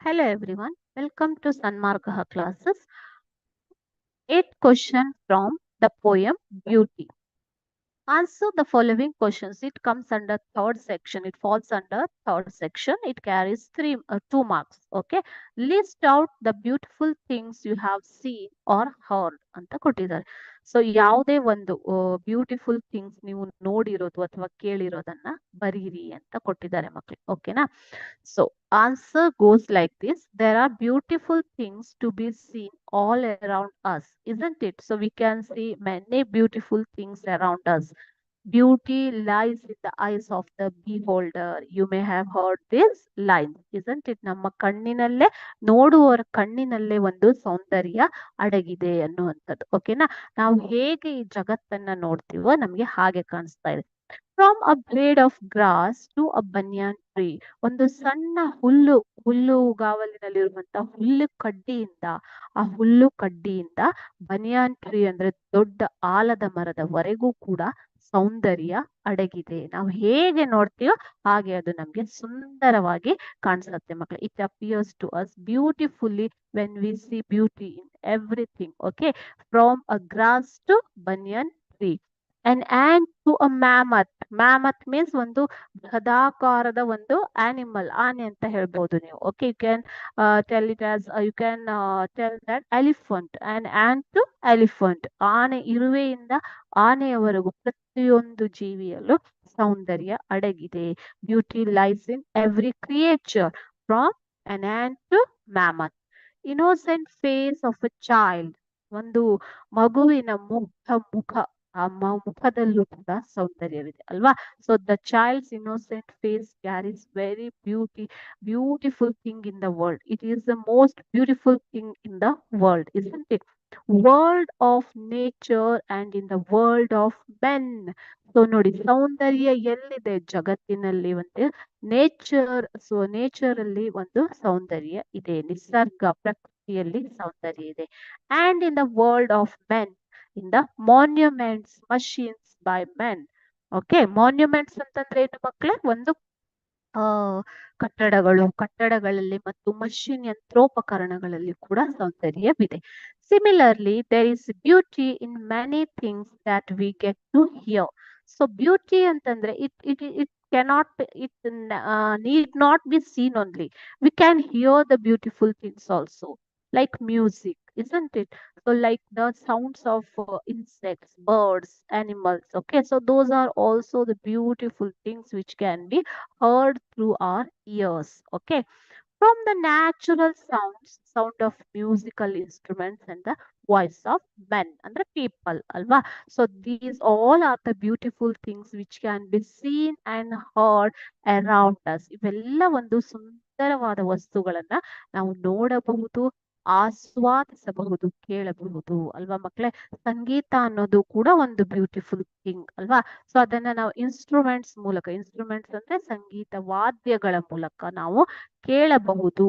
Hello everyone, welcome to Sanmargaha classes. 8th question from the poem Beauty. Answer the following questions. It comes under third section. It falls under third section. It carries 2 marks. Okay. List out the beautiful things you have seen or heard ಅಂತ ಕೊಟ್ಟಿದ್ದಾರೆ. So ಯಾವುದೇ ಒಂದು beautiful things ನೀವು ನೋಡಿರೋದು ಅಥವಾ ಕೇಳಿರೋದನ್ನ ಬರೀರಿ ಅಂತ ಕೊಟ್ಟಿದ್ದಾರೆ ಮಕ್ಕಳು. ಓಕೆನಾ? So answer goes like this. There are beautiful things to be seen all around us, isn't it? So we can see many beautiful things around us. Beauty lies in the eyes of the beholder. You may have heard this line, isn't it? ನಮ್ಮ ಕಣ್ಣಿನಲ್ಲೇ ನೋಡುವವರ ಕಣ್ಣಿನಲ್ಲೇ ಒಂದು ಸೌಂದರ್ಯ ಅಡಗಿದೆ ಅನ್ನುವಂಥದ್ದು. ಓಕೆನಾ? ನಾವು ಹೇಗೆ ಈ ಜಗತ್ತನ್ನ ನೋಡ್ತೀವೋ ನಮ್ಗೆ ಹಾಗೆ ಕಾಣಿಸ್ತಾ ಇದೆ. From a blade of grass to a banyan tree. ಒಂದು ಸಣ್ಣ ಹುಲ್ಲುಗಾವಲಿನಲ್ಲಿರುವಂತ ಹುಲ್ಲು ಕಡ್ಡಿಯಿಂದ ಬನಿಯಾನ್ ಟ್ರೀ ಅಂದ್ರೆ ದೊಡ್ಡ ಆಲದ ಮರದವರೆಗೂ ಕೂಡ ಸೌಂದರ್ಯ ಅಡಗಿದೆ. ನಾವು ಹೇಗೆ ನೋಡ್ತೀವೋ ಹಾಗೆ ಅದು ನಮ್ಗೆ ಸುಂದರವಾಗಿ ಕಾಣಿಸುತ್ತೆ ಮಕ್ಕಳು. It appears to us beautifully when we see beauty in everything. Okay, from a grass to banyan tree. an ant to a mammoth. Mammoth means ಒಂದು ಬೃಹದಾಕಾರದ ಒಂದು ಆನಿಮಲ್, ಆನೆ ಅಂತ ಹೇಳ್ಬೋದು ನೀವು. Okay, you can tell it as you can tell that elephant. an ant to elephant. ಆನೆ, ಇರುವೆಯಿಂದ ಆನೆಯವರೆಗೂ ಪ್ರತಿಯೊಂದು ಜೀವಿಯಲ್ಲೂ ಸೌಂದರ್ಯ ಅಡಗಿದೆ. Beauty lies in every creature from an ant to mammoth. Innocent face of a child. ಒಂದು ಮಗುವಿನ ಮುಖ, ಆ ಮುಖದಲ್ಲೂ ಕೂಡ ಸೌಂದರ್ಯವಿದೆ ಅಲ್ವಾ? So the child's innocent face carries very beautiful thing in the world. It is the most beautiful thing in the world, isn't it? World of nature and in the world of men. So ನೋಡಿ, ಸೌಂದರ್ಯ ಎಲ್ಲಿದೆ ಜಗತ್ತಿನಲ್ಲಿ? ಒಂದು nature ಅಲ್ಲಿ ಒಂದು ಸೌಂದರ್ಯ ಇದೆ, ನಿಸರ್ಗ ಪ್ರಕೃತಿಯಲ್ಲಿ ಸೌಂದರ್ಯ ಇದೆ. And in the world of men, in the monuments, machines by men. Okay, monuments ಅಂತಂದ್ರೆ ಏನು ಮಕ್ಕಳೇ? ಒಂದು ಕಟ್ಟಡಗಳಲ್ಲಿ ಮತ್ತು ಮಷಿನ್ ಯಂತ್ರೋಪಕರಣಗಳಲ್ಲಿ ಕೂಡ ಸೌಂದರ್ಯವಿದೆ. Similarly there is beauty in many things that we get to hear. So beauty ಅಂತಂದ್ರೆ it cannot, it need not be seen only. We can hear the beautiful things also, like music, isn't it? So like the sounds of insects, birds, animals. Okay, so those are also the beautiful things which can be heard through our ears. Okay, from the natural sound of musical instruments and the voice of men and the people alva. So these all are the beautiful things which can be seen and heard around us. ಇವೆಲ್ಲ ಒಂದು ಸುಂದರವಾದ ವಸ್ತುಗಳನ್ನ ನಾವು ನೋಡಬಹುದು, ಆಸ್ವಾದಿಸಬಹುದು, ಕೇಳಬಹುದು ಅಲ್ವಾ ಮಕ್ಕಳೇ? ಸಂಗೀತ ಅನ್ನೋದು ಕೂಡ ಒಂದು ಬ್ಯೂಟಿಫುಲ್ ಥಿಂಗ್ ಅಲ್ವಾ? ಸೊ ಅದನ್ನ ನಾವು ಇನ್ಸ್ಟ್ರೂಮೆಂಟ್ಸ್ ಅಂದ್ರೆ ಸಂಗೀತ ವಾದ್ಯಗಳ ಮೂಲಕ ನಾವು ಕೇಳಬಹುದು,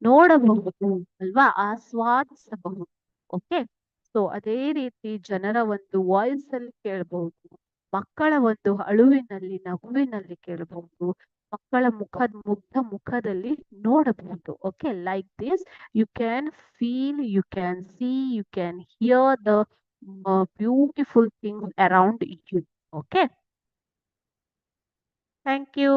ನೋಡಬಹುದು ಅಲ್ವಾ? ಆಸ್ವಾದಿಸಬಹುದು. ಓಕೆ, ಸೊ ಅದೇ ರೀತಿ ಜನರ ಒಂದು ವಾಯ್ಸ್ ಅಲ್ಲಿ ಕೇಳಬಹುದು, ಮಕ್ಕಳ ಒಂದು ಅಳುವಿನಲ್ಲಿ, ನಗುವಿನಲ್ಲಿ ಕೇಳಬಹುದು, ಮಕ್ಕಳ ಮುಗ್ಧ ಮುಖದಲ್ಲಿ ನೋಡಬಹುದು. Okay, like this you can feel, you can see, you can hear the beautiful things around you. Okay, thank you.